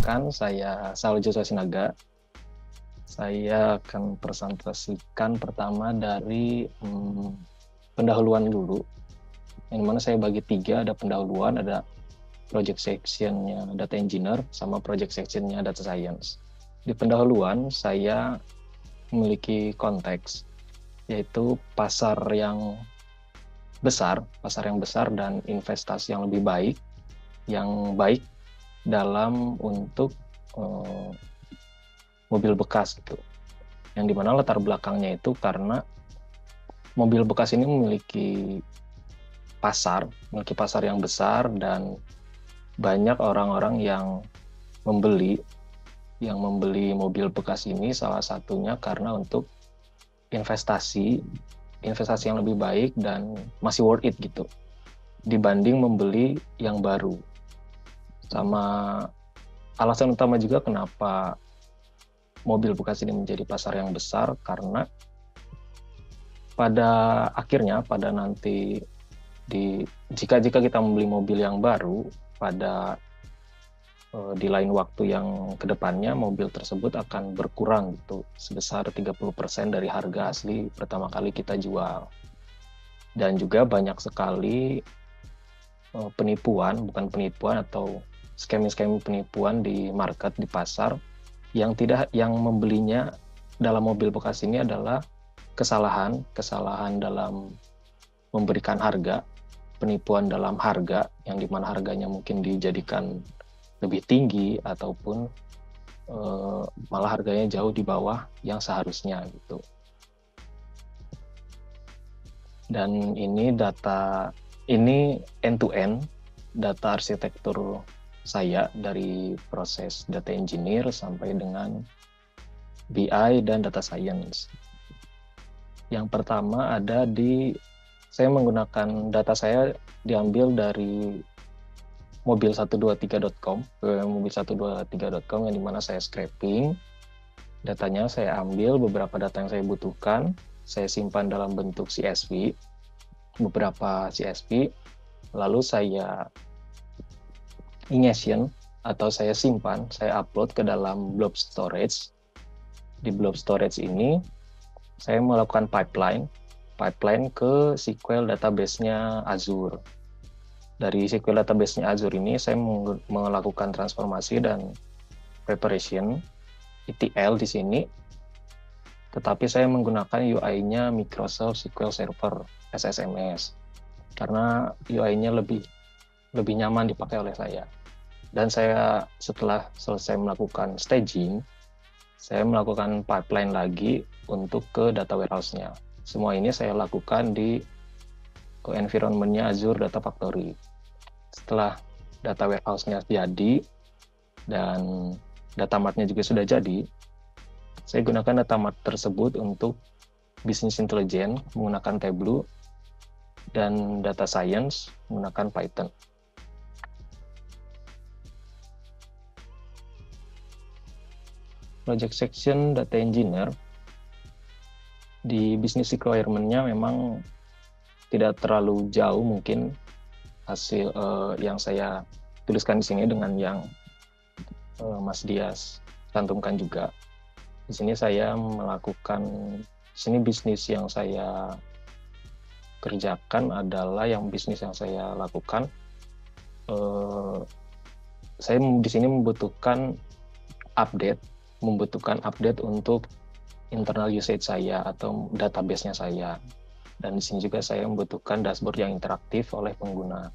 Perkenalkan, saya Saul Joshua Sinaga. Saya akan presentasikan pertama dari pendahuluan dulu, yang mana saya bagi 3, ada pendahuluan, ada project section-nya data engineer, sama project section-nya data science. Di pendahuluan, saya memiliki konteks, yaitu pasar yang besar dan investasi yang lebih baik, dalam untuk mobil bekas gitu. Yang dimana latar belakangnya itu karena mobil bekas ini memiliki pasar yang besar dan banyak orang-orang yang membeli mobil bekas ini, salah satunya karena untuk investasi yang lebih baik dan masih worth it gitu dibanding membeli yang baru. Sama alasan utama juga kenapa mobil bekas ini menjadi pasar yang besar, karena pada akhirnya jika kita membeli mobil yang baru di lain waktu yang kedepannya, mobil tersebut akan berkurang gitu sebesar 30% dari harga asli pertama kali kita jual. Dan juga banyak sekali penipuan atau skema penipuan di market, di pasar, yang membelinya dalam mobil bekas ini adalah kesalahan dalam memberikan harga, penipuan dalam harga, yang dimana harganya mungkin dijadikan lebih tinggi ataupun malah harganya jauh di bawah yang seharusnya gitu. Dan ini end to end data arsitektur saya dari proses data engineer sampai dengan BI dan data science. Yang pertama saya menggunakan data, saya diambil dari mobil123.com, mobil123.com, yang dimana saya scraping datanya, saya ambil beberapa data yang saya butuhkan, saya simpan dalam bentuk CSV, beberapa CSV, lalu saya ingestion atau saya simpan, saya upload ke dalam blob storage. Di blob storage ini saya melakukan pipeline ke SQL database-nya Azure. Dari SQL database-nya Azure ini saya melakukan transformasi dan preparation ETL di sini, tetapi saya menggunakan UI-nya Microsoft SQL Server SSMS karena UI-nya lebih nyaman dipakai oleh saya. Dan saya setelah selesai melakukan staging, saya melakukan pipeline lagi untuk ke data warehouse-nya. Semua ini saya lakukan di environment-nya Azure Data Factory. Setelah data warehouse-nya jadi dan data mart-nya juga sudah jadi, saya gunakan data mart tersebut untuk business intelligence menggunakan Tableau dan data science menggunakan Python. Project section data engineer di business requirement-nya memang tidak terlalu jauh mungkin hasil yang saya tuliskan di sini dengan yang Mas Dias cantumkan juga. Di sini saya bisnis yang saya kerjakan adalah bisnis yang saya lakukan. Saya di sini membutuhkan update untuk internal usage saya atau database-nya saya. Dan di sini juga saya membutuhkan dashboard yang interaktif oleh pengguna.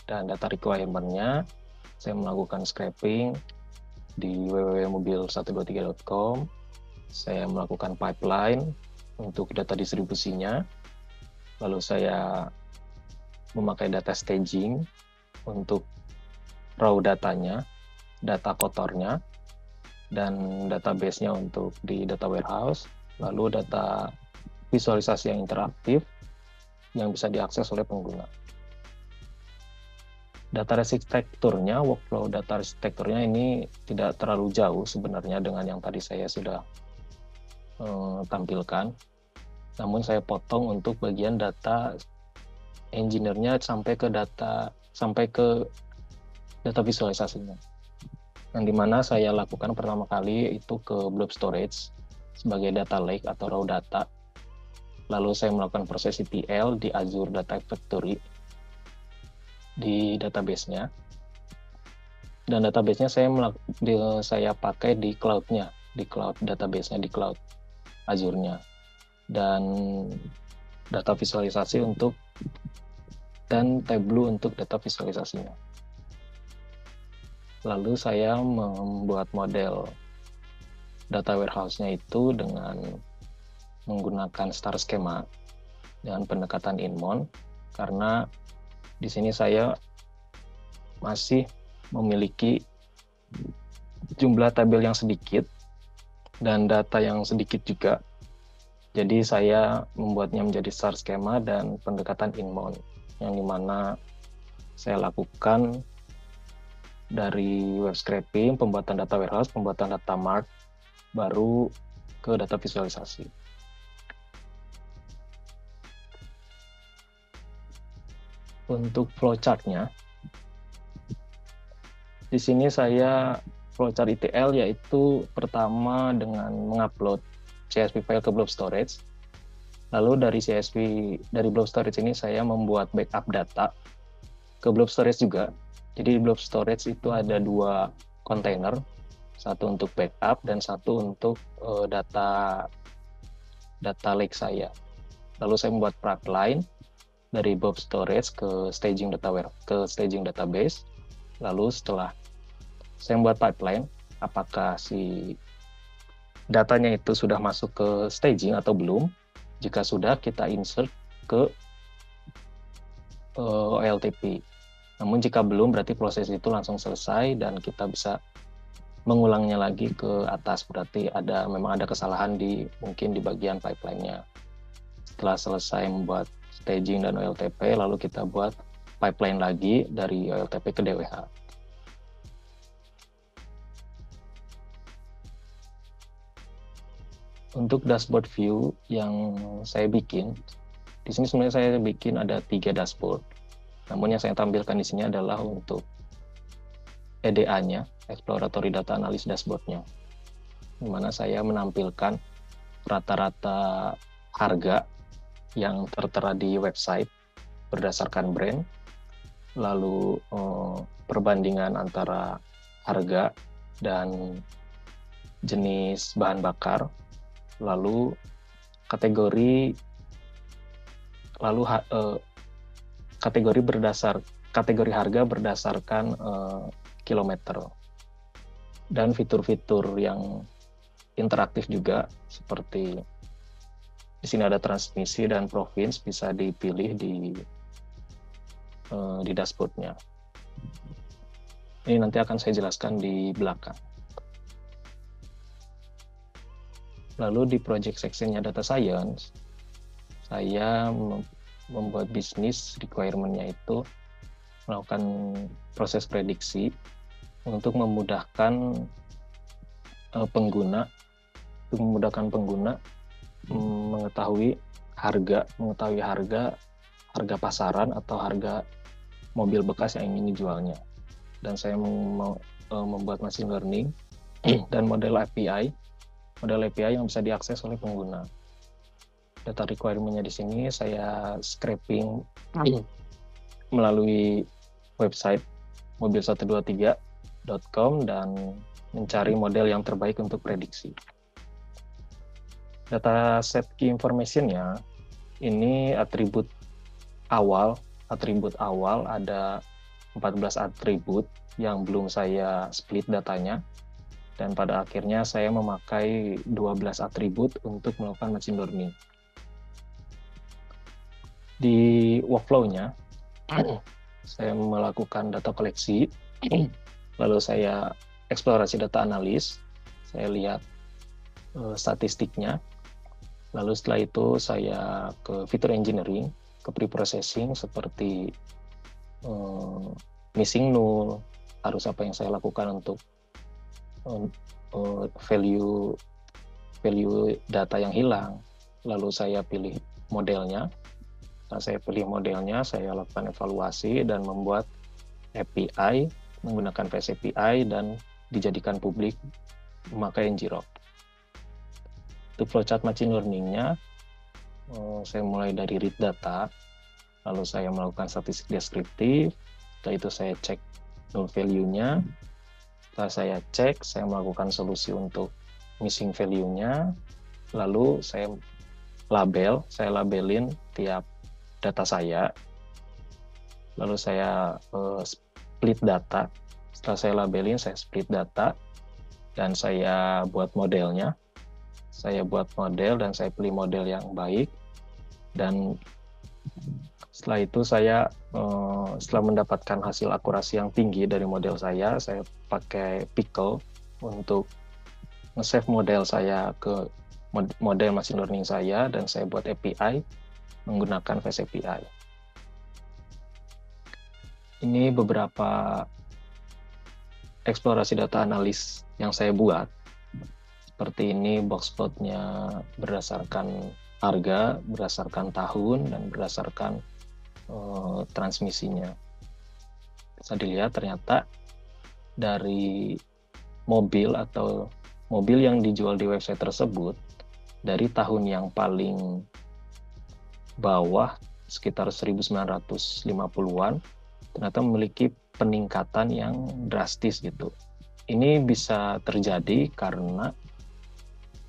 Dan data requirement-nya saya melakukan scraping di www.mobil123.com. Saya melakukan pipeline untuk data distribusinya. Lalu saya memakai data staging untuk raw datanya, data kotornya, dan database-nya untuk di data warehouse, lalu data visualisasi yang interaktif yang bisa diakses oleh pengguna. Workflow data arsitekturnya ini tidak terlalu jauh sebenarnya dengan yang tadi saya sudah tampilkan. Namun saya potong untuk bagian data engineer-nya sampai ke data visualisasinya. yang dimana saya lakukan pertama kali itu ke blob storage sebagai data lake atau raw data. Lalu saya melakukan proses ETL di Azure Data Factory di database-nya. Dan database-nya saya pakai di cloud-nya, di cloud database-nya, di cloud Azure-nya. Dan data visualisasi dan Tableau untuk data visualisasinya. Lalu saya membuat model data warehouse-nya itu dengan menggunakan star schema dengan pendekatan inmon, karena di sini saya masih memiliki jumlah tabel yang sedikit dan data yang sedikit juga. Jadi saya membuatnya menjadi star schema dan pendekatan inmon, yang dimana saya lakukan dari web scraping, pembuatan data warehouse, pembuatan data mart, baru ke data visualisasi. Untuk flowchart-nya, di sini saya flowchart ETL yaitu pertama dengan mengupload CSV file ke blob storage. Lalu dari blob storage ini saya membuat backup data ke blob storage juga. Jadi di blob storage itu ada 2 kontainer, satu untuk backup dan satu untuk data lake saya. Lalu saya membuat pipeline dari blob storage ke staging database. Lalu setelah saya membuat pipeline, apakah si datanya itu sudah masuk ke staging atau belum? Jika sudah, kita insert ke OLTP. Namun jika belum, berarti proses itu langsung selesai dan kita bisa mengulangnya lagi ke atas. Berarti memang ada kesalahan mungkin di bagian pipeline-nya. Setelah selesai membuat staging dan OLTP, lalu kita buat pipeline lagi dari OLTP ke DWH. Untuk dashboard view yang saya bikin, di sini sebenarnya saya bikin ada 3 dashboard. Namun yang saya tampilkan di sini adalah untuk EDA-nya, Exploratory Data Analysis Dashboard-nya, di mana saya menampilkan rata-rata harga yang tertera di website berdasarkan brand, lalu perbandingan antara harga dan jenis bahan bakar, lalu kategori harga berdasarkan kilometer, dan fitur-fitur yang interaktif juga, seperti di sini ada transmisi dan provinsi bisa dipilih di dashboardnya. Ini nanti akan saya jelaskan di belakang. Lalu di project section-nya data science, saya membuat business requirement-nya itu melakukan proses prediksi untuk memudahkan pengguna mengetahui harga pasaran atau harga mobil bekas yang ingin dijualnya. Dan saya membuat machine learning dan model API yang bisa diakses oleh pengguna. Data requirement-nya di sini saya scraping melalui website mobil123.com dan mencari model yang terbaik untuk prediksi. Data set key information-nya ini atribut awal ada 14 atribut yang belum saya split datanya, dan pada akhirnya saya memakai 12 atribut untuk melakukan machine learning. Di workflow-nya saya melakukan data koleksi, lalu saya eksplorasi data analis, saya lihat statistiknya, lalu setelah itu saya ke feature engineering, ke pre-processing seperti missing null, harus apa yang saya lakukan untuk value data yang hilang, lalu saya pilih modelnya. Setelah saya pilih modelnya, saya lakukan evaluasi dan membuat API menggunakan Fast API dan dijadikan publik memakai ngrok. Untuk flowchart machine learning-nya, saya mulai dari read data, lalu saya melakukan statistik deskriptif, setelah itu saya cek null value-nya, setelah saya cek, saya melakukan solusi untuk missing value-nya, lalu saya labelin tiap data saya, lalu saya split data, setelah saya labelin, saya split data, dan saya buat modelnya. Saya buat model dan saya pilih model yang baik, dan setelah itu saya setelah mendapatkan hasil akurasi yang tinggi dari model saya pakai Pickle untuk nge-save model saya ke model machine learning saya, dan saya buat API menggunakan Fast API. Ini beberapa eksplorasi data analis yang saya buat. Seperti ini box plotnya berdasarkan harga, berdasarkan tahun, dan berdasarkan transmisinya. Bisa dilihat ternyata dari mobil yang dijual di website tersebut, dari tahun yang paling bawah sekitar 1950-an, ternyata memiliki peningkatan yang drastis gitu. Ini bisa terjadi karena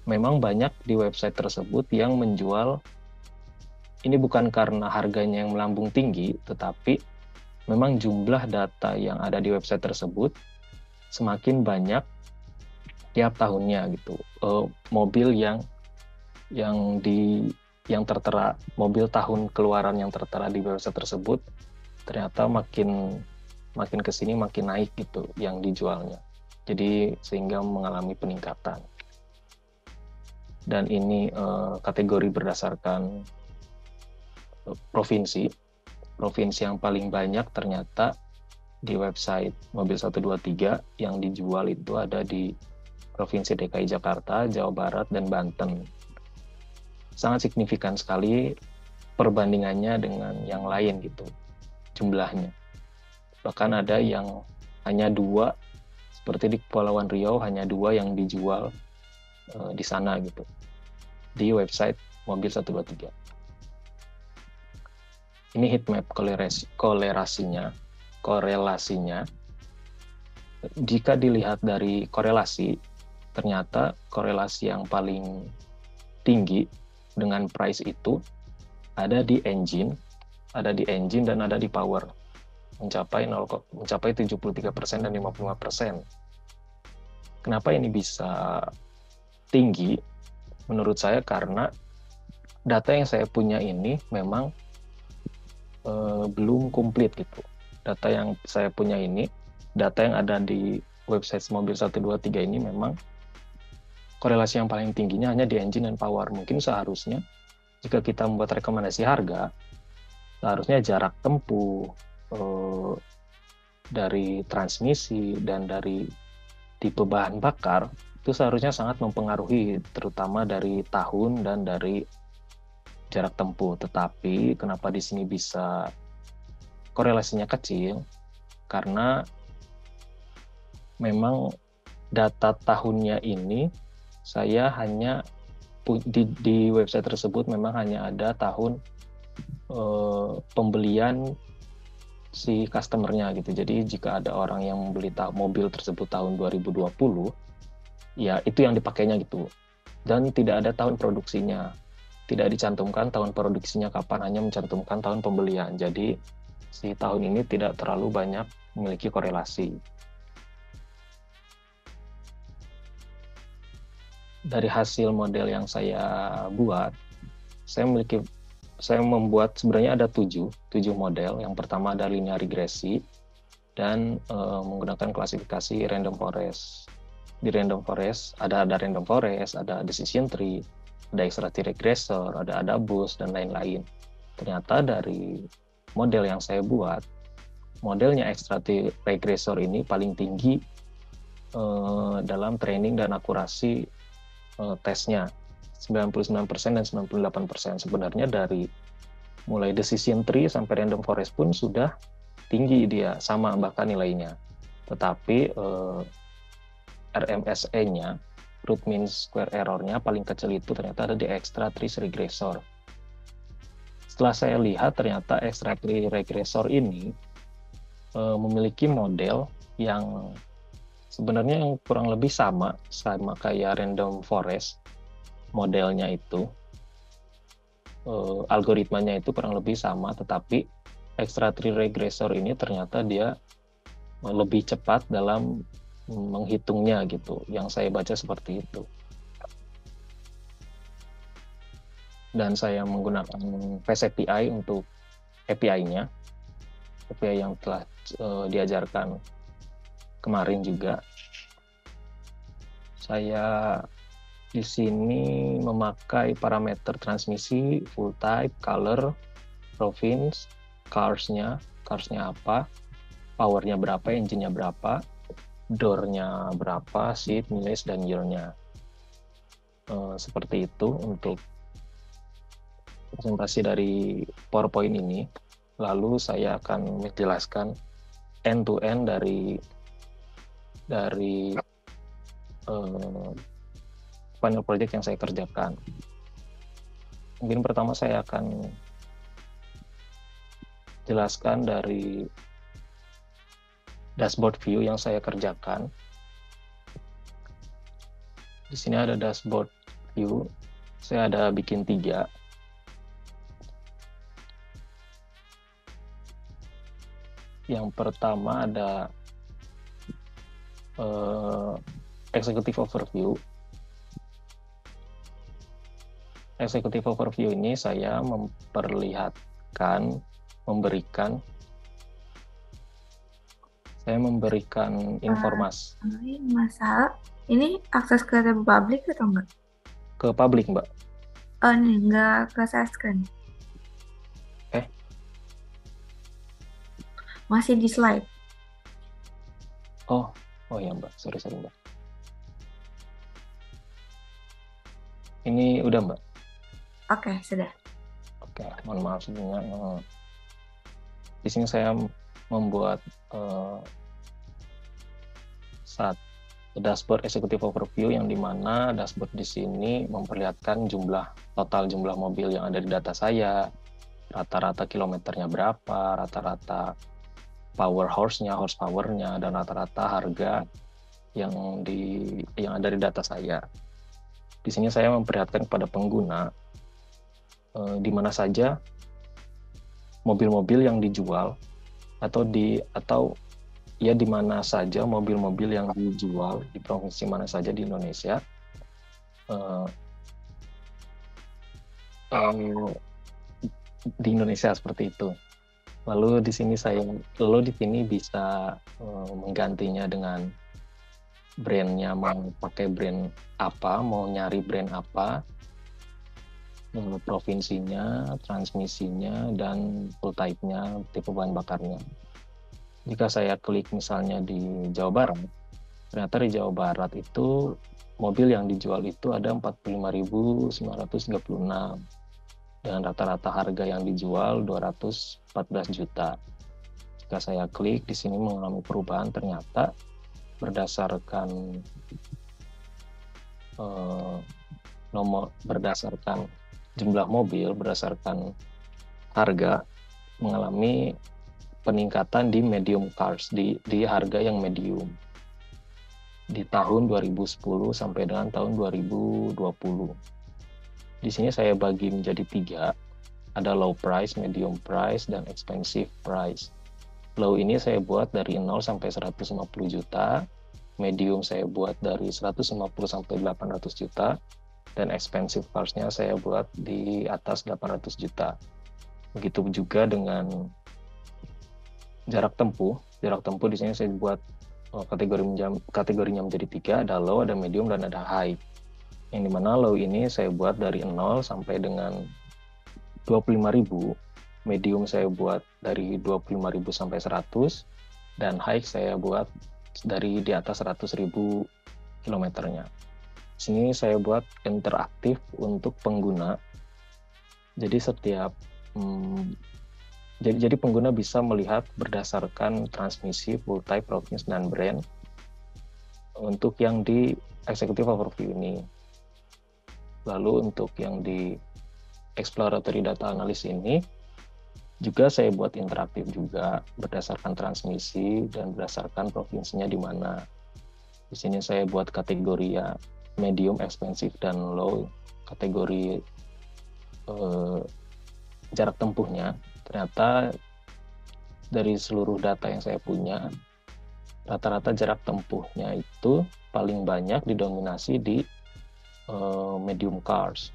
memang banyak di website tersebut yang menjual, ini bukan karena harganya yang melambung tinggi, tetapi memang jumlah data yang ada di website tersebut semakin banyak tiap tahunnya gitu. Mobil yang tertera, mobil tahun keluaran yang tertera di website tersebut ternyata makin kesini makin naik gitu yang dijualnya. Jadi sehingga mengalami peningkatan. Dan ini kategori berdasarkan provinsi. Provinsi yang paling banyak ternyata di website Mobil 123 yang dijual itu ada di Provinsi DKI Jakarta, Jawa Barat, dan Banten. Sangat signifikan sekali perbandingannya dengan yang lain gitu, jumlahnya. Bahkan ada yang hanya 2, seperti di Kepulauan Riau hanya 2 yang dijual di sana gitu, di website Mobil 123. Ini heatmap korelasinya. Jika dilihat dari korelasi, ternyata korelasi yang paling tinggi dengan price itu ada di engine dan ada di power, mencapai 73% dan 55%. Kenapa ini bisa tinggi? Menurut saya karena data yang saya punya ini memang belum komplit gitu. Data yang saya punya ini, data yang ada di website Mobil 123 ini memang korelasi yang paling tingginya hanya di engine dan power. Mungkin seharusnya jika kita membuat rekomendasi harga, seharusnya jarak tempuh dari transmisi dan dari tipe bahan bakar itu seharusnya sangat mempengaruhi, terutama dari tahun dan dari jarak tempuh. Tetapi kenapa di sini bisa korelasinya kecil? Karena memang data tahunnya ini saya hanya di website tersebut memang hanya ada tahun pembelian si customernya gitu. Jadi jika ada orang yang membeli mobil tersebut tahun 2020, ya itu yang dipakainya gitu. Dan tidak ada tahun produksinya. Tidak dicantumkan tahun produksinya kapan, hanya mencantumkan tahun pembelian. Jadi si tahun ini tidak terlalu banyak memiliki korelasi. Dari hasil model yang saya buat, saya membuat sebenarnya ada 7 model. Yang pertama ada linear regresi dan menggunakan klasifikasi random forest. Di random forest ada random forest, ada decision tree, ada extractive regressor, ada ADABUS, dan lain-lain. Ternyata dari model yang saya buat, modelnya extractive regressor ini paling tinggi dalam training dan akurasi tesnya, 99% dan 98%. Sebenarnya dari mulai decision tree sampai random forest pun sudah tinggi dia, sama bahkan nilainya. Tetapi RMSE-nya, root mean square error-nya paling kecil itu ternyata ada di extra tree regressor. Setelah saya lihat ternyata extra tree regressor ini memiliki model yang sebenarnya yang kurang lebih sama kayak random forest modelnya itu. Algoritmanya itu kurang lebih sama, tetapi extra tree regressor ini ternyata dia lebih cepat dalam menghitungnya gitu. Yang saya baca seperti itu. Dan saya menggunakan Fast API untuk API-nya, API yang telah diajarkan kemarin juga. Saya di sini memakai parameter transmisi, full type, color, province, cars-nya apa, power-nya berapa, engine-nya berapa, door-nya berapa, seat, mileage, dan year-nya. Seperti itu untuk presentasi dari PowerPoint ini. Lalu saya akan menjelaskan end-to-end dari final project yang saya kerjakan. Mungkin pertama saya akan jelaskan dari dashboard view yang saya kerjakan. Di sini ada dashboard view, saya ada bikin 3. Yang pertama ada executive overview. Executive overview ini saya memberikan informasi. Masalah, ini akses ke publik atau enggak? Ke publik, Mbak. Ini enggak ke share screen. Masih di slide. Oh ya Mbak, sorry Mbak. Ini udah Mbak? Oke, sudah. Oke, mohon maaf sebelumnya. Di sini saya membuat dashboard executive overview yang dimana dashboard di sini memperlihatkan total jumlah mobil yang ada di data saya, rata-rata kilometernya berapa, rata-rata horsepower-nya, dan rata-rata harga yang ada di data saya. Di sini saya memperlihatkan kepada pengguna di mana saja mobil-mobil yang dijual atau di mana saja mobil-mobil yang dijual di provinsi mana saja di Indonesia. Di Indonesia seperti itu. Lalu di sini bisa menggantinya dengan brandnya, mau pakai brand apa, mau nyari brand apa, provinsinya, transmisinya, dan full type-nya, tipe bahan bakarnya. Jika saya klik misalnya di Jawa Barat, ternyata di Jawa Barat itu mobil yang dijual itu ada 45.936 dengan rata-rata harga yang dijual 214 juta. Jika saya klik di sini mengalami perubahan, ternyata berdasarkan berdasarkan jumlah mobil, berdasarkan harga, mengalami peningkatan di medium cars, di harga yang medium di tahun 2010 sampai dengan tahun 2020. Di sini saya bagi menjadi 3, ada low price, medium price, dan expensive price. Low ini saya buat dari 0 sampai 150 juta, medium saya buat dari 150 sampai 800 juta, dan expensive cars-nya saya buat di atas 800 juta. Begitu juga dengan jarak tempuh. Jarak tempuh di sini saya buat kategorinya menjadi 3, ada low, ada medium, dan ada high. Yang dimana low ini saya buat dari 0 sampai dengan 25.000, medium saya buat dari 25.000 sampai 100, dan high saya buat dari di atas 100.000 kilometernya. Sini saya buat interaktif untuk pengguna. Jadi jadi pengguna bisa melihat berdasarkan transmisi, full type, province, dan brand untuk yang di executive overview ini. Lalu untuk yang di exploratory data analysis ini juga saya buat interaktif juga berdasarkan transmisi dan berdasarkan provinsinya di mana. Di sini saya buat kategori ya medium, expensive, dan low. Kategori jarak tempuhnya. Ternyata dari seluruh data yang saya punya, rata-rata jarak tempuhnya itu paling banyak didominasi di medium cars.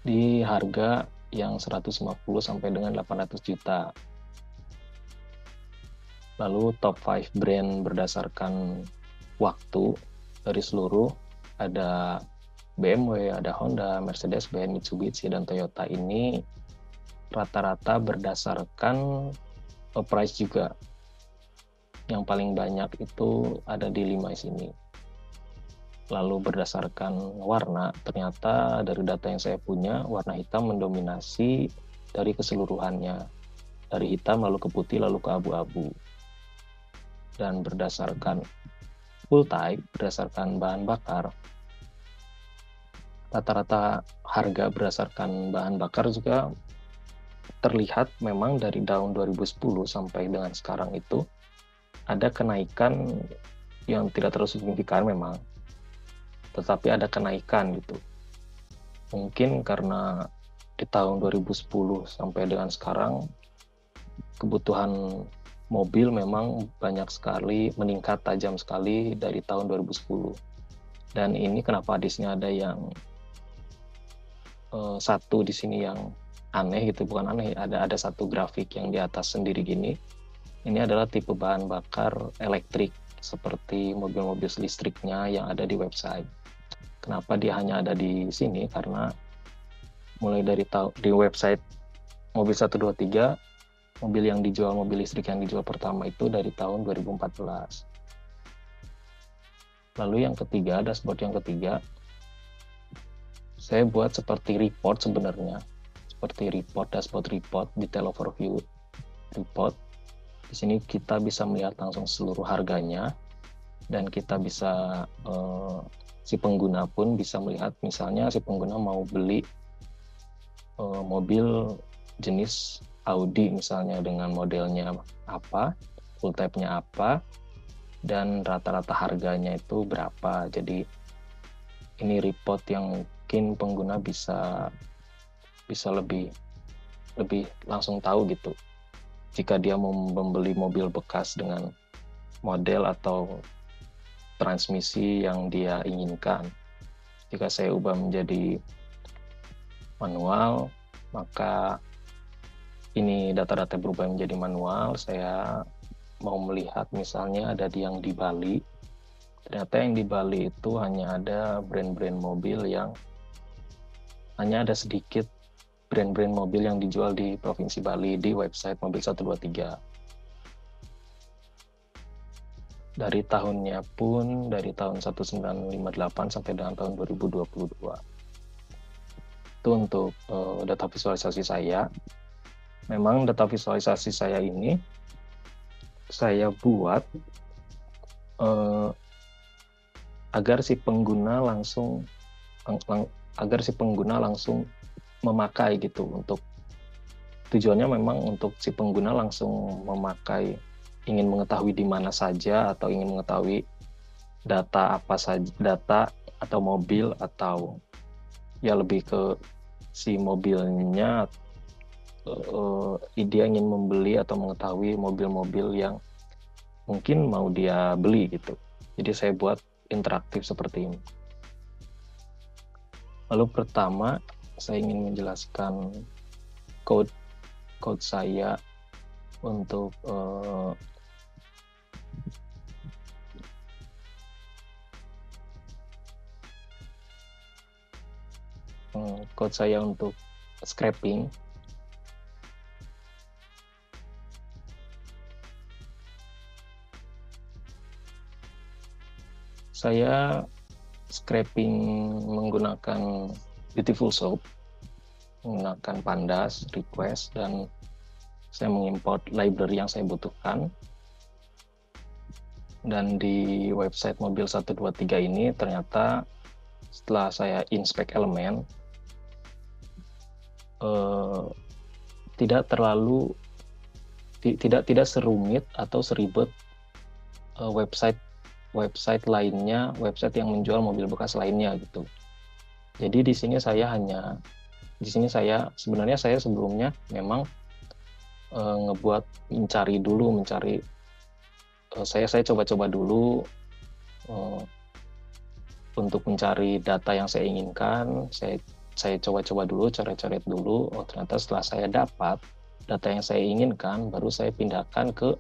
Di harga yang 150 sampai dengan 800 juta. Lalu top 5 brand berdasarkan waktu dari seluruh ada BMW, ada Honda, Mercedes-Benz, Mitsubishi, dan Toyota ini rata-rata berdasarkan price juga. Yang paling banyak itu ada di 5 sini. Lalu berdasarkan warna, ternyata dari data yang saya punya, warna hitam mendominasi dari keseluruhannya. Dari hitam lalu ke putih lalu ke abu-abu. Dan berdasarkan full type, berdasarkan bahan bakar, rata-rata harga berdasarkan bahan bakar juga terlihat memang dari tahun 2010 sampai dengan sekarang itu ada kenaikan yang tidak terlalu signifikan memang, tetapi ada kenaikan gitu. Mungkin karena di tahun 2010 sampai dengan sekarang kebutuhan mobil memang banyak sekali, meningkat tajam sekali dari tahun 2010. Dan ini kenapa di sini ada yang satu di sini yang aneh gitu, bukan aneh, ada satu grafik yang di atas sendiri gini. Ini adalah tipe bahan bakar elektrik seperti mobil-mobil listriknya yang ada di website. Kenapa dia hanya ada di sini? Karena mulai dari di website Mobil 123, mobil yang dijual, mobil listrik yang dijual pertama itu dari tahun 2014. Lalu yang ketiga, dashboard yang ketiga, saya buat seperti report sebenarnya. Seperti report, dashboard report, detail overview report. Di sini kita bisa melihat langsung seluruh harganya, dan kita bisa, si pengguna pun bisa melihat, misalnya si pengguna mau beli mobil jenis Audi misalnya dengan modelnya apa, full type-nya apa, dan rata-rata harganya itu berapa. Jadi ini report yang mungkin pengguna bisa lebih langsung tahu gitu. Jika dia mau membeli mobil bekas dengan model atau transmisi yang dia inginkan. Jika saya ubah menjadi manual, maka ini data-data berubah menjadi manual. Saya mau melihat misalnya ada yang di Bali. Ternyata yang di Bali itu hanya ada brand-brand mobil yang hanya ada sedikit brand-brand mobil yang dijual di Provinsi Bali di website Mobil 123. Dari tahunnya pun dari tahun 1958 sampai dengan tahun 2022. Itu untuk data visualisasi saya. Memang data visualisasi saya ini saya buat agar si pengguna langsung memakai gitu. Untuk tujuannya memang untuk si pengguna langsung memakai, ingin mengetahui di mana saja atau ingin mengetahui data apa saja, data atau mobil, atau ya lebih ke si mobilnya, dia ingin membeli atau mengetahui mobil-mobil yang mungkin mau dia beli gitu. Jadi saya buat interaktif seperti ini. Lalu pertama saya ingin menjelaskan code saya untuk scraping. Saya scraping menggunakan Beautiful Soup, menggunakan Pandas, request, dan saya mengimport library yang saya butuhkan. Dan di website Mobil 123 ini ternyata setelah saya inspek elemen, tidak terlalu tidak serumit atau seribet website lainnya, website yang menjual mobil bekas lainnya gitu. Jadi di sini saya sebenarnya sebelumnya memang saya coba-coba dulu untuk mencari data yang saya inginkan. Saya coba-coba dulu, coret-coret dulu. Oh, ternyata setelah saya dapat data yang saya inginkan, baru saya pindahkan ke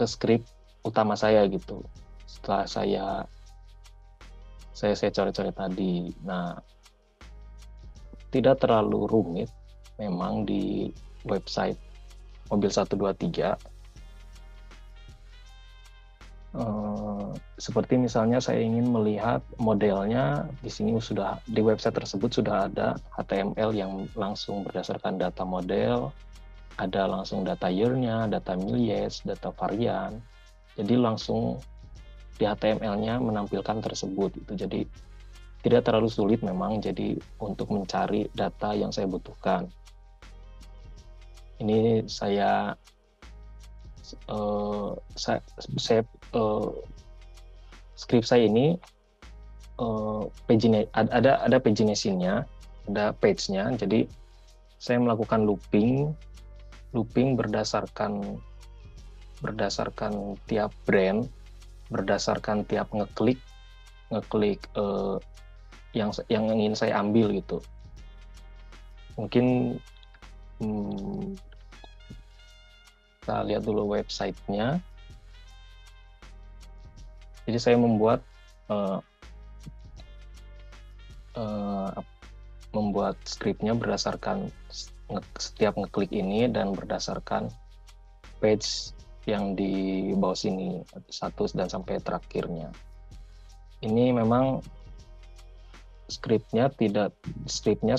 skrip utama saya gitu. Setelah saya coret-coret tadi. Nah, tidak terlalu rumit memang di website Mobil 123. Seperti misalnya saya ingin melihat modelnya, di website tersebut sudah ada HTML yang langsung berdasarkan data model, ada langsung data year-nya, data milies, data varian. Jadi langsung di HTML-nya menampilkan tersebut. Jadi tidak terlalu sulit memang untuk mencari data yang saya butuhkan. Ini skrip saya ini ada pagination-nya, ada page-nya. Jadi saya melakukan looping berdasarkan tiap brand, berdasarkan tiap ngeklik yang ingin saya ambil gitu. Mungkin kita lihat dulu website-nya. Jadi saya membuat skripnya berdasarkan setiap ngeklik ini dan berdasarkan page yang di bawah sini, satu dan sampai terakhirnya. Ini memang skripnya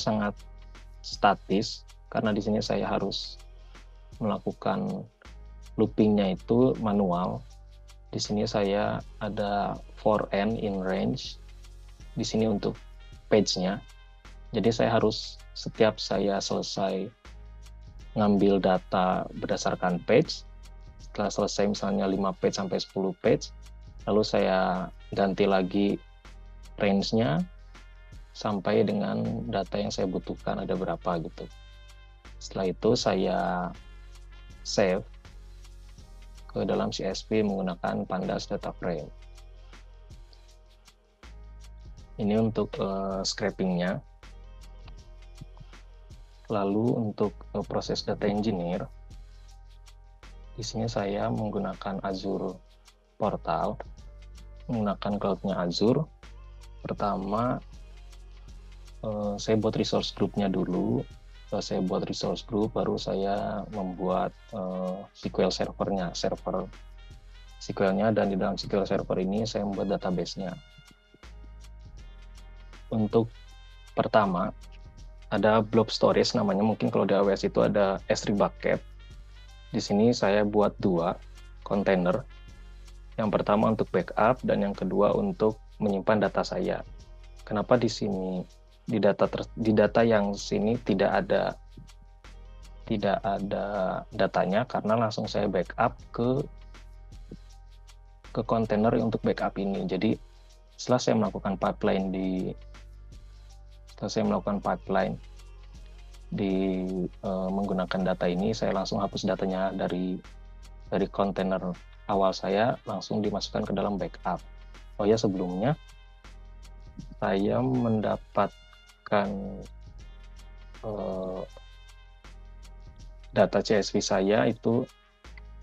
sangat statis, karena di sini saya harus melakukan loopingnya itu manual. Di sini saya ada for n in range di sini untuk page-nya. Jadi saya harus setiap saya selesai ngambil data berdasarkan page, setelah selesai misalnya 5 page sampai 10 page, lalu saya ganti lagi range-nya sampai dengan data yang saya butuhkan ada berapa gitu. Setelah itu saya save ke dalam CSV menggunakan Pandas Data Frame. Ini untuk scraping-nya. Lalu untuk proses data engineer, di sini saya menggunakan Azure Portal, menggunakan cloud-nya Azure. Pertama, saya buat resource group-nya dulu. Saya buat resource group, baru saya membuat SQL server-nya, server SQL-nya, dan di dalam SQL server ini saya membuat database-nya. Untuk pertama, ada blob storage namanya, mungkin kalau di AWS itu ada S3 bucket. Di sini saya buat 2 kontainer. Yang pertama untuk backup dan yang kedua untuk menyimpan data saya. Kenapa di sini di data yang sini tidak ada datanya, karena langsung saya backup ke kontainer untuk backup ini. Jadi setelah saya melakukan pipeline menggunakan data ini, saya langsung hapus datanya dari kontainer awal saya, langsung dimasukkan ke dalam backup. Oh ya, sebelumnya saya mendapatkan data CSV saya itu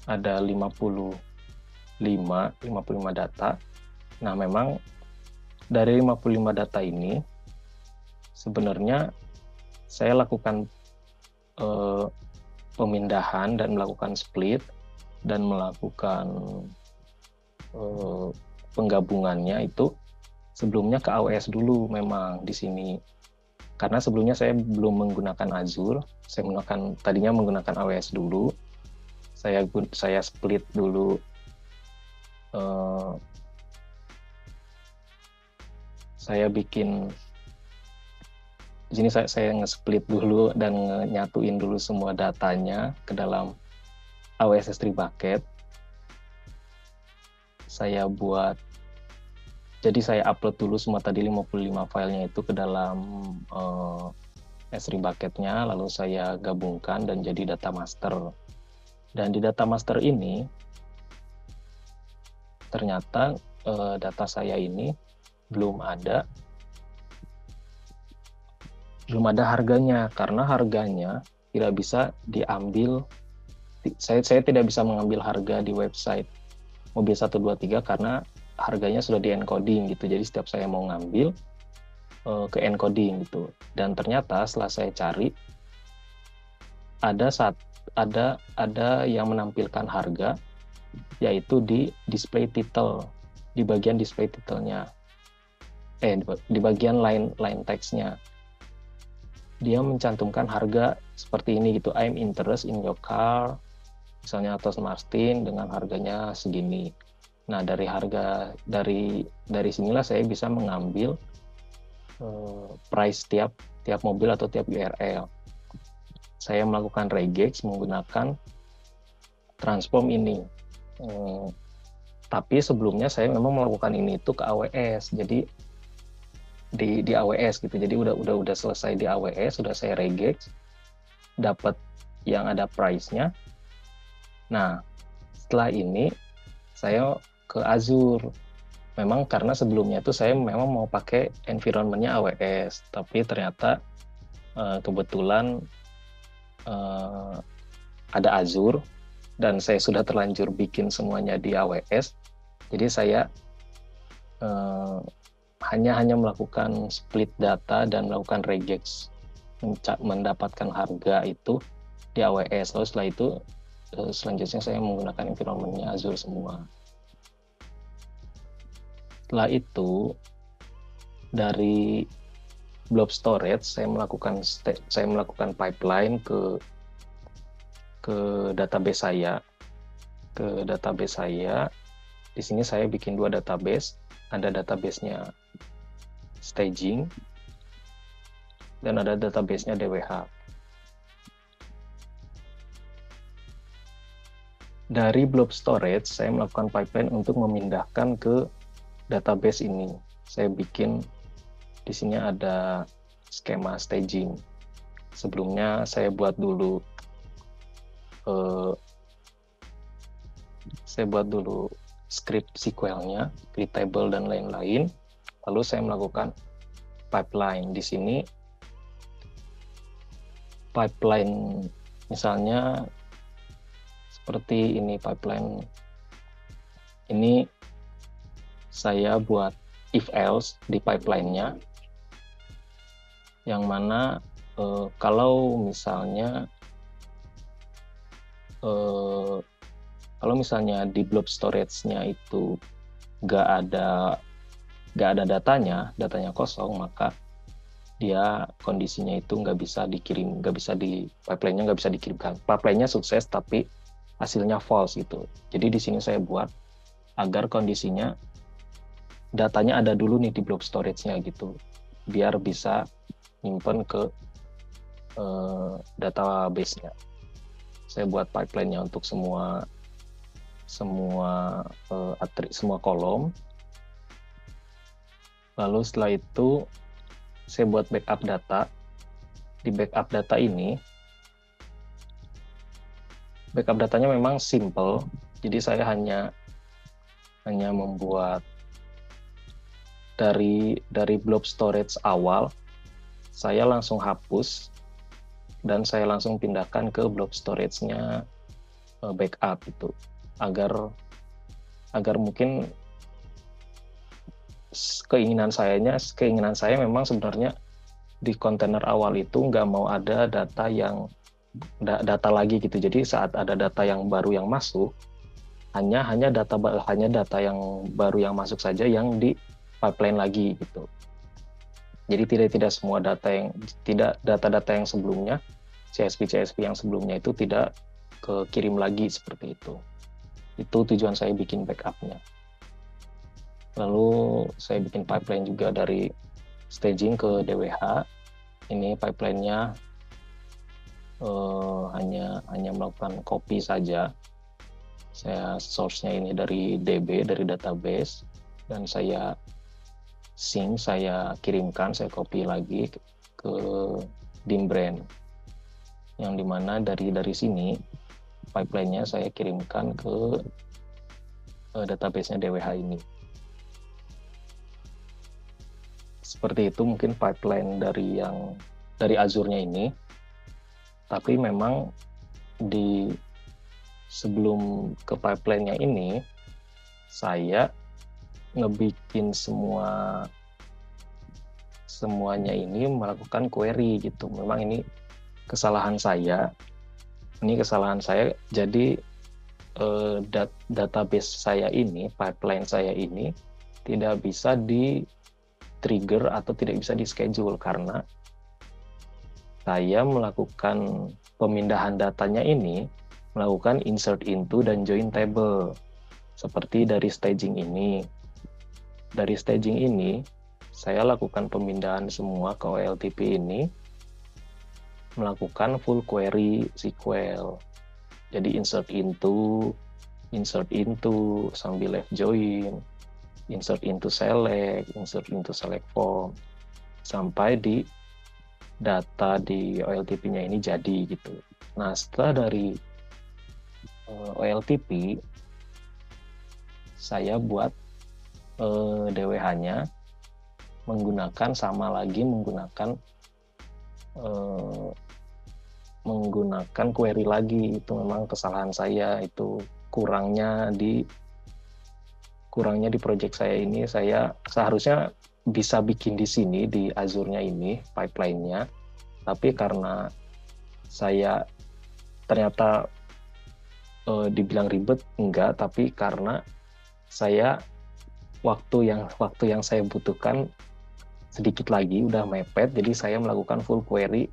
ada 55 data. Nah, memang dari 55 data ini sebenarnya saya lakukan pemindahan dan melakukan split dan melakukan penggabungannya itu sebelumnya ke AWS dulu memang di sini. Karena sebelumnya saya belum menggunakan Azure, tadinya menggunakan AWS dulu. saya split dulu saya bikin di sini saya nge-split dulu dan nyatuin dulu semua datanya ke dalam AWS S3 bucket. Jadi saya upload dulu semua tadi 55 filenya itu ke dalam S3 bucketnya, lalu saya gabungkan dan jadi data master. Dan di data master ini ternyata data saya ini belum ada harganya, karena harganya tidak bisa diambil. Saya tidak bisa mengambil harga di website Mobil 123 karena harganya sudah di encoding gitu. Jadi setiap saya mau ngambil ke encoding gitu. Dan ternyata setelah saya cari ada yang menampilkan harga, yaitu di display title, di bagian display title-nya. Di bagian line text-nya. Dia mencantumkan harga seperti ini gitu. I'm interested in your car, misalnya Aston Martin dengan harganya segini. Nah, dari sinilah saya bisa mengambil price tiap mobil atau tiap URL. Saya melakukan regex menggunakan transform ini. Tapi sebelumnya saya memang melakukan ini itu ke AWS. Jadi di AWS gitu. Jadi udah selesai di AWS, sudah saya regex, dapat yang ada price-nya. Nah, setelah ini saya ke Azure. Memang karena sebelumnya itu saya memang mau pakai environment-nya AWS, tapi ternyata kebetulan ada Azure dan saya sudah terlanjur bikin semuanya di AWS. Jadi saya hanya melakukan split data dan melakukan regex, mendapatkan harga itu di AWS. Lalu setelah itu selanjutnya saya menggunakan environment-nya Azure semua. Setelah itu dari blob storage saya melakukan pipeline ke database saya. Di sini saya bikin 2 database. Ada database-nya staging dan ada database-nya DWH. Dari blob storage saya melakukan pipeline untuk memindahkan ke database ini. Saya bikin di sini ada skema staging. Sebelumnya saya buat dulu script SQL-nya, create table dan lain-lain. Lalu saya melakukan pipeline. Di sini pipeline misalnya seperti ini pipeline. Ini saya buat if else di pipeline-nya, yang mana kalau misalnya di blob storage-nya itu nggak ada datanya kosong, maka dia kondisinya itu nggak bisa pipeline-nya nggak bisa dikirimkan. Pipeline-nya sukses tapi hasilnya false gitu. Jadi di sini saya buat agar kondisinya datanya ada dulu nih di blob storage-nya gitu, biar bisa nyimpen ke database-nya. Saya buat pipeline-nya untuk semua kolom. Lalu setelah itu saya buat backup data. Di backup data ini, backup datanya memang simple. Jadi saya hanya membuat dari blob storage awal, saya langsung hapus dan saya langsung pindahkan ke blob storage-nya backup itu, agar mungkin keinginan saya memang sebenarnya di kontainer awal itu nggak mau ada data lagi gitu. Jadi saat ada data yang baru yang masuk, hanya data yang baru yang masuk saja yang di pipeline lagi gitu. Jadi tidak semua data yang sebelumnya CSV yang sebelumnya itu tidak kirim lagi seperti itu. Itu tujuan saya bikin backupnya. Lalu saya bikin pipeline juga dari staging ke DWH. Ini pipeline-nya hanya melakukan copy saja. Saya source-nya ini dari DB, dari database, dan saya sync, saya kirimkan, saya copy lagi ke Dimbrand. Yang dimana dari sini pipeline-nya saya kirimkan ke database-nya DWH ini. Seperti itu mungkin pipeline dari Azure-nya ini. Tapi memang sebelum ke pipeline-nya ini, saya ngebikin semuanya ini melakukan query gitu. Memang ini kesalahan saya. Jadi database saya ini, pipeline saya ini tidak bisa di trigger atau tidak bisa di schedule karena saya melakukan pemindahan datanya ini melakukan insert into dan join table seperti dari staging ini. Dari staging ini saya lakukan pemindahan semua ke OLTP ini, melakukan full query SQL. Jadi insert into sambil left join, insert into select form, sampai di data di OLTP-nya ini jadi gitu. Nah, setelah dari OLTP, saya buat DWH-nya menggunakan query lagi. Itu memang kesalahan saya, itu kurangnya di project saya ini. Saya seharusnya bisa bikin di sini di Azure-nya ini pipeline-nya, tapi karena saya ternyata dibilang ribet enggak, tapi karena saya waktu yang saya butuhkan sedikit lagi udah mepet, jadi saya melakukan full query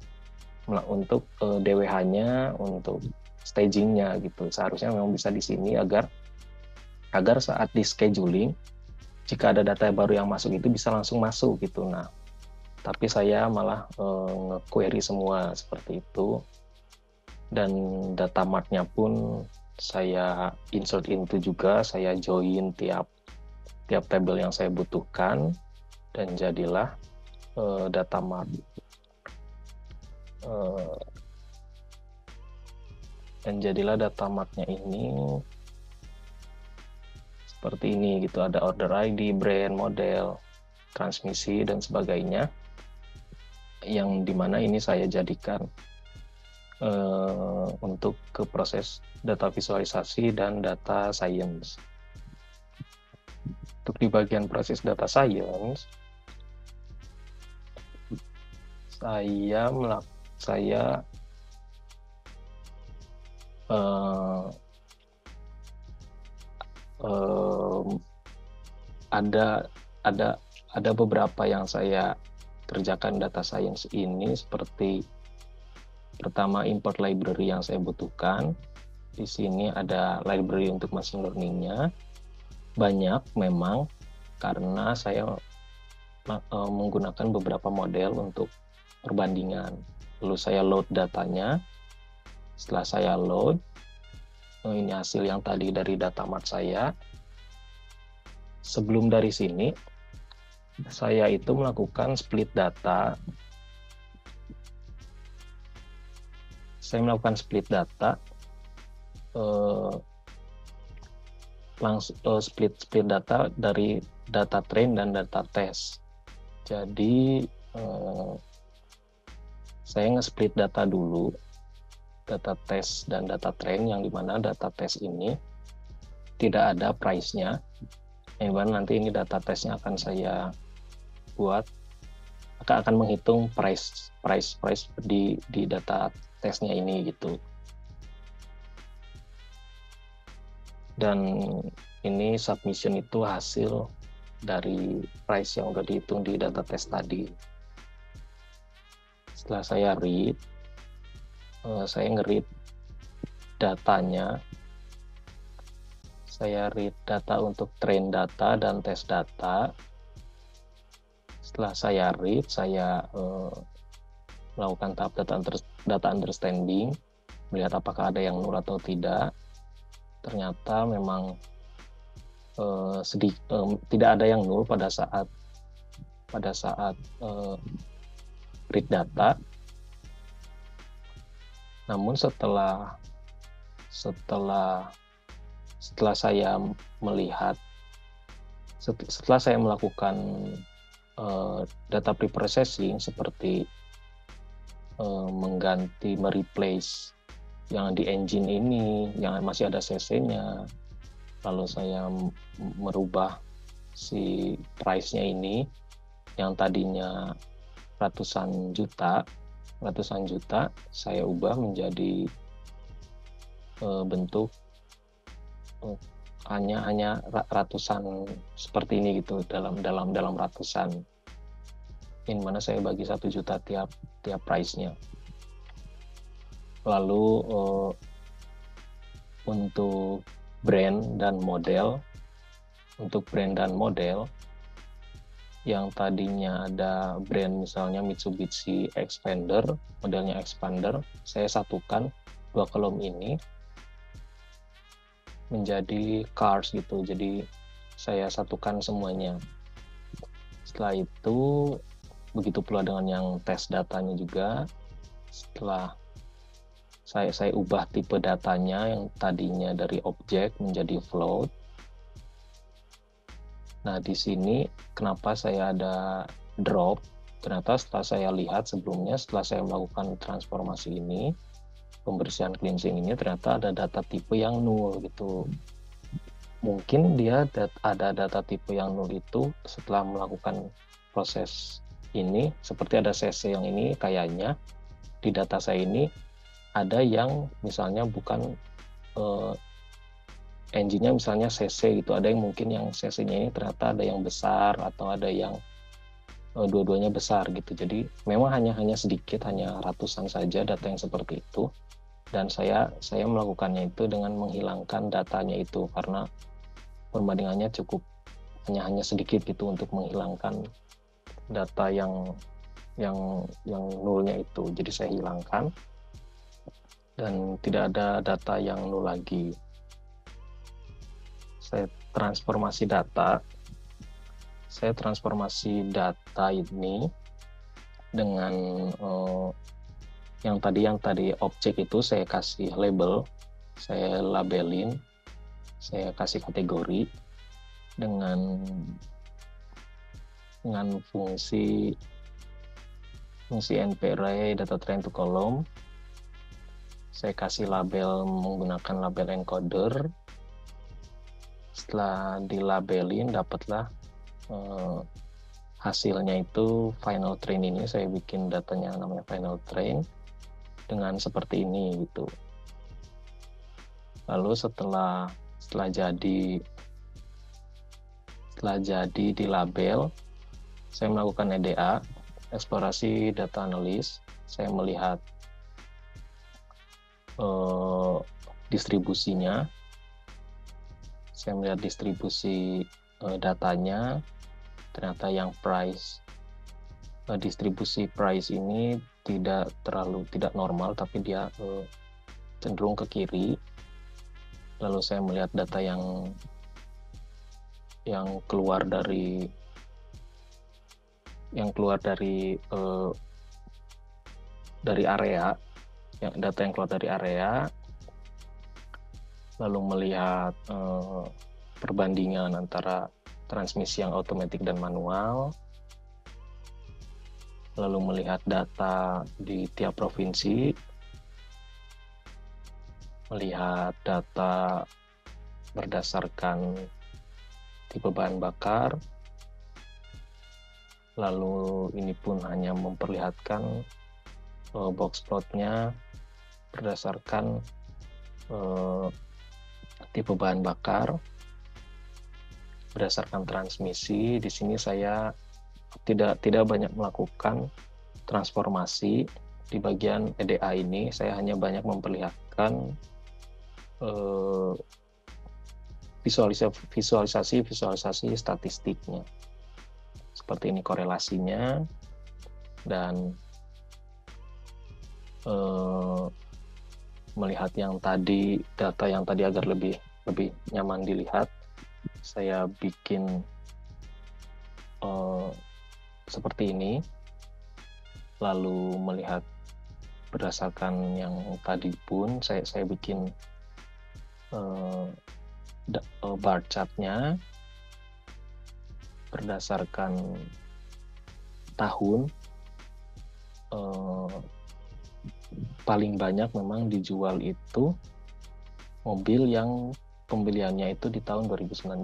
untuk DWH-nya, untuk staging-nya gitu. Seharusnya memang bisa di sini agar saat di scheduling, jika ada data baru yang masuk itu bisa langsung masuk gitu. Nah, tapi saya malah nge-query semua seperti itu, dan data mart-nya pun saya insert into juga, saya join tiap table yang saya butuhkan, dan jadilah data mart. Dan jadilah data mart-nya ini seperti ini gitu, ada order ID, brand, model, transmisi, dan sebagainya, yang dimana ini saya jadikan untuk ke proses data visualisasi dan data science. Untuk di bagian proses data science, saya ada beberapa yang saya kerjakan data science ini, seperti pertama import library yang saya butuhkan. Di sini ada library untuk machine learning-nya. Banyak memang karena saya menggunakan beberapa model untuk perbandingan. Lalu saya load datanya. Setelah saya load, ini hasil yang tadi dari data mart saya. Sebelum dari sini, saya itu melakukan split data. Saya melakukan split data, langsung split data dari data train dan data test. Jadi saya nge-split data dulu, data test dan data train, yang dimana data test ini tidak ada price-nya. Yang dimana nanti ini data test-nya akan saya buat, akan menghitung price di data test-nya ini gitu. Dan ini submission itu hasil dari price yang udah dihitung di data test tadi. Setelah saya read, saya nge-read datanya. Saya read data untuk train data dan test data. Setelah saya read, saya melakukan tahap data understanding, melihat apakah ada yang null atau tidak. Ternyata memang tidak ada yang null pada saat read data. Namun setelah saya melihat, setelah saya melakukan data preprocessing seperti mereplace yang di engine ini yang masih ada CC-nya, lalu saya merubah si price-nya ini yang tadinya ratusan juta saya ubah menjadi bentuk hanya ratusan seperti ini gitu, dalam ratusan, in mana saya bagi 1 juta tiap price-nya. Lalu untuk brand dan model yang tadinya ada brand misalnya Mitsubishi Xpander, modelnya Xpander, saya satukan 2 kolom ini menjadi cars gitu, jadi saya satukan semuanya. Setelah itu begitu pula dengan yang test datanya juga. Setelah saya ubah tipe datanya yang tadinya dari objek menjadi float. Nah, di sini kenapa saya ada drop? Ternyata setelah saya lihat sebelumnya, setelah saya melakukan transformasi ini, pembersihan cleansing ini, ternyata ada data tipe yang null gitu. Mungkin dia ada data tipe yang null itu setelah melakukan proses ini, seperti ada CC yang ini, kayaknya di data saya ini ada yang misalnya bukan engine-nya misalnya CC gitu, ada yang mungkin yang CC-nya ini ternyata ada yang besar atau ada yang dua-duanya besar gitu. Jadi memang hanya sedikit, hanya ratusan saja data yang seperti itu, dan saya melakukannya itu dengan menghilangkan datanya itu karena perbandingannya cukup hanya sedikit gitu untuk menghilangkan data yang nolnya itu. Jadi saya hilangkan dan tidak ada data yang nol lagi. Saya transformasi data ini dengan yang tadi objek itu saya kasih label, saya labelin, saya kasih kategori dengan fungsi nparray data train to column. Saya kasih label menggunakan label encoder. Setelah dilabelin, dapatlah hasilnya itu final train ini. Saya bikin datanya namanya final train dengan seperti ini gitu. Lalu setelah jadi di label, saya melakukan EDA, eksplorasi data analis. Saya melihat distribusinya. Saya melihat distribusi datanya. Ternyata yang distribusi price ini tidak normal, tapi dia cenderung ke kiri. Lalu saya melihat data yang keluar dari area, data yang keluar dari area, lalu melihat perbandingan antara transmisi yang otomatis dan manual, lalu melihat data di tiap provinsi, melihat data berdasarkan tipe bahan bakar, lalu ini pun hanya memperlihatkan box plotnya berdasarkan tipe bahan bakar, berdasarkan transmisi. Di sini saya tidak banyak melakukan transformasi di bagian EDA ini. Saya hanya banyak memperlihatkan eh, visualisasi statistiknya. Seperti ini korelasinya, dan melihat yang tadi, data yang tadi agar lebih nyaman dilihat, saya bikin seperti ini, lalu melihat berdasarkan yang tadi pun saya bikin bar chartnya berdasarkan tahun. Paling banyak memang dijual itu mobil yang pembeliannya itu di tahun 2019.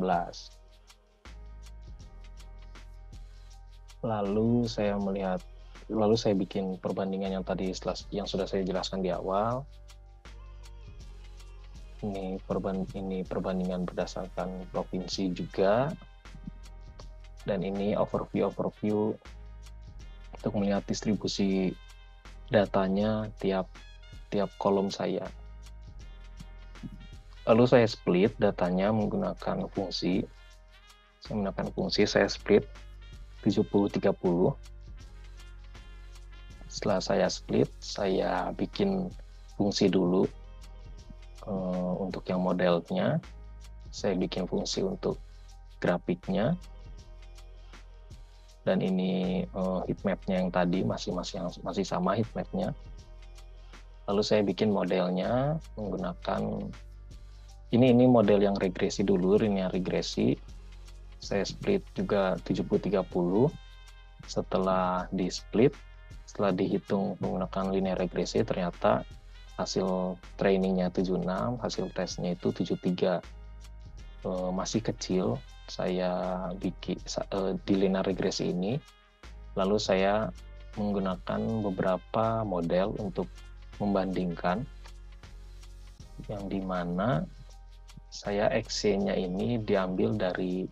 Lalu saya bikin perbandingan yang tadi yang sudah saya jelaskan di awal. Ini perbandingan berdasarkan provinsi juga, dan ini overview untuk melihat distribusi datanya tiap kolom saya. Lalu saya split datanya menggunakan fungsi. Saya split 70-30. Setelah saya split, saya bikin fungsi dulu untuk yang modelnya. Saya bikin fungsi untuk grafiknya. Dan ini heatmap-nya yang tadi masih sama heatmap-nya. Lalu saya bikin modelnya menggunakan ini model yang regresi dulu, linear regresi. Saya split juga 70-30. Setelah di split, setelah dihitung menggunakan linear regresi, ternyata hasil trainingnya 76, hasil tesnya itu 73. Masih kecil. Saya bikin di linear regresi ini, lalu saya menggunakan beberapa model untuk membandingkan, yang dimana saya XC-nya ini diambil dari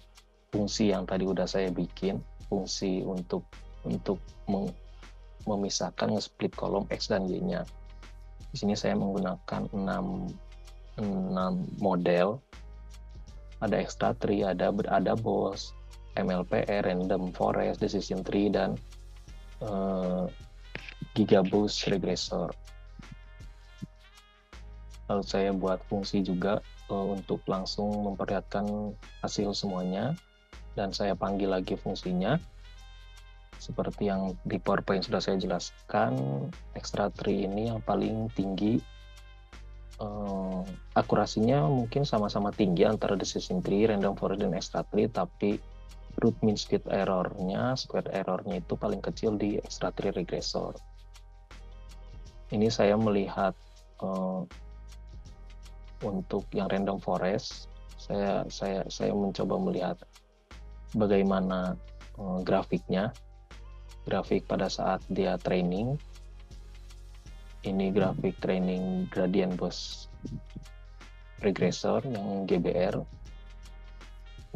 fungsi yang tadi udah saya bikin, fungsi untuk memisahkan nge-split kolom X dan Y-nya. Di sini saya menggunakan 6 model. Ada extra tree, ada BOS, MLPR, random forest, decision tree, dan gigaboost regressor. Lalu saya buat fungsi juga untuk langsung memperlihatkan hasil semuanya, dan saya panggil lagi fungsinya. Seperti yang di PowerPoint sudah saya jelaskan, extra tree ini yang paling tinggi. Akurasinya mungkin sama-sama tinggi antara decision tree, random forest, dan extra tree, tapi root mean squared error-nya itu paling kecil di extra tree regressor. Ini saya melihat untuk yang random forest, saya mencoba melihat bagaimana grafiknya, grafik pada saat dia training. Ini grafik training gradient Bose regressor yang GBR.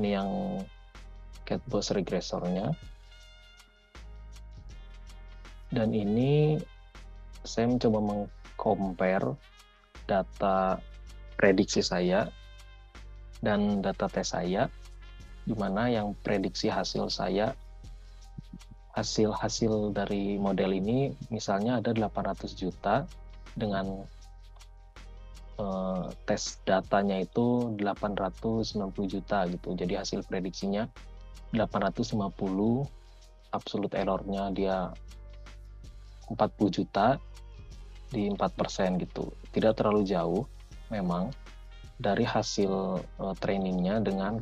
Ini yang cat Bose regressornya. Dan ini saya mencoba meng-compare data prediksi saya dan data tes saya, di mana yang prediksi hasil saya, hasil dari model ini misalnya ada 800 juta, dengan tes datanya itu 890 juta gitu. Jadi hasil prediksinya 850, absolute error-nya dia 40 juta di 4% gitu. Tidak terlalu jauh memang dari hasil trainingnya dengan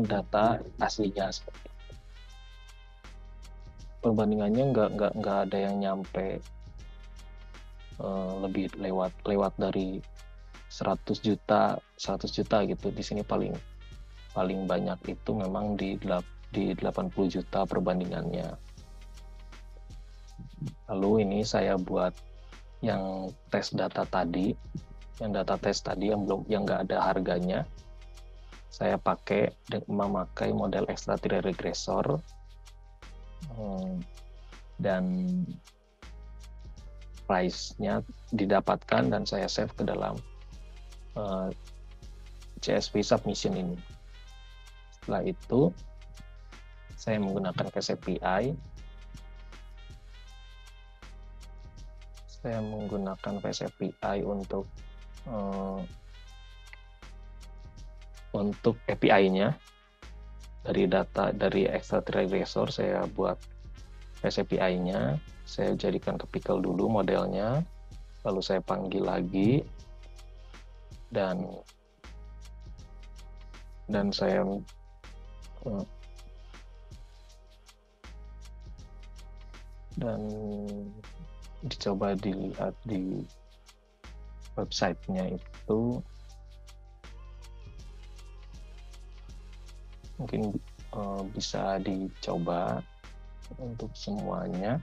data aslinya. Seperti perbandingannya nggak ada yang nyampe lebih lewat dari 100 juta gitu. Di sini paling banyak itu memang di 80 juta perbandingannya. Lalu ini saya buat yang tes data tadi, yang nggak ada harganya. Saya memakai model extra tree regressor, dan price-nya didapatkan dan saya save ke dalam CSV submission ini. Setelah itu saya menggunakan Fast API. Saya menggunakan Fast API untuk API-nya dari extract-regressor. Saya buat Fast API-nya, saya jadikan ke pickle dulu modelnya, lalu saya panggil lagi, dan saya dan dicoba dilihat di websitenya itu, mungkin bisa dicoba untuk semuanya.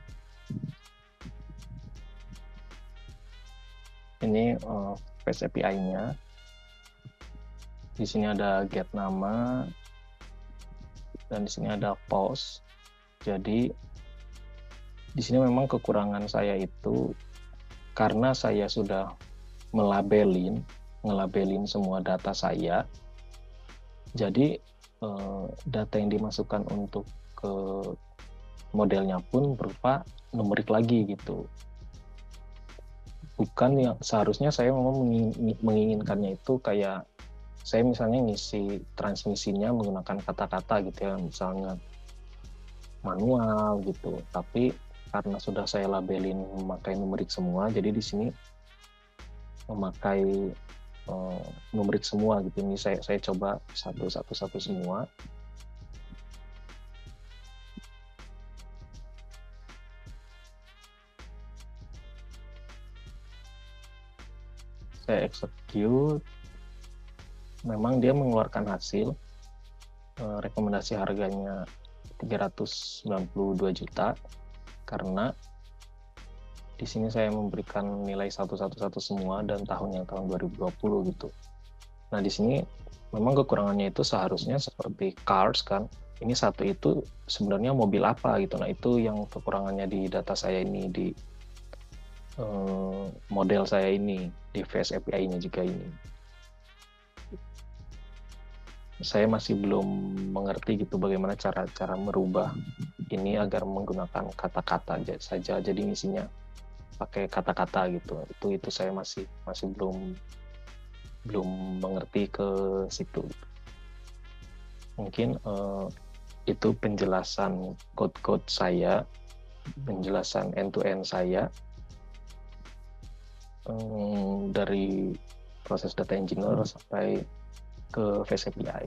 Ini Fast API-nya. Di sini ada get nama, dan di sini ada post. Jadi di sini memang kekurangan saya itu karena saya sudah ngelabelin semua data saya. Jadi data yang dimasukkan untuk ke modelnya pun berupa numerik lagi gitu. Bukan yang seharusnya saya memang menginginkannya itu kayak saya misalnya ngisi transmisinya menggunakan kata-kata gitu ya, misalnya manual gitu. Tapi karena sudah saya labelin memakai numerik semua, jadi di sini memakai numerik semua gitu. Ini saya coba satu semua. Saya execute. Memang dia mengeluarkan hasil. Rekomendasi harganya 392 juta. Karena di sini saya memberikan nilai satu semua dan tahunnya tahun 2020 gitu. Nah, di sini memang kekurangannya itu seharusnya seperti cars kan. Ini satu itu sebenarnya mobil apa gitu. Nah, itu yang kekurangannya di data saya ini, di model saya ini, di Fast API-nya juga ini. Saya masih belum mengerti gitu bagaimana cara merubah ini agar menggunakan kata-kata saja, jadi ngisinya pakai kata-kata gitu. Itu saya masih belum mengerti ke situ. Mungkin itu penjelasan code saya, penjelasan end-to-end saya dari proses data engineer sampai ke Fast API.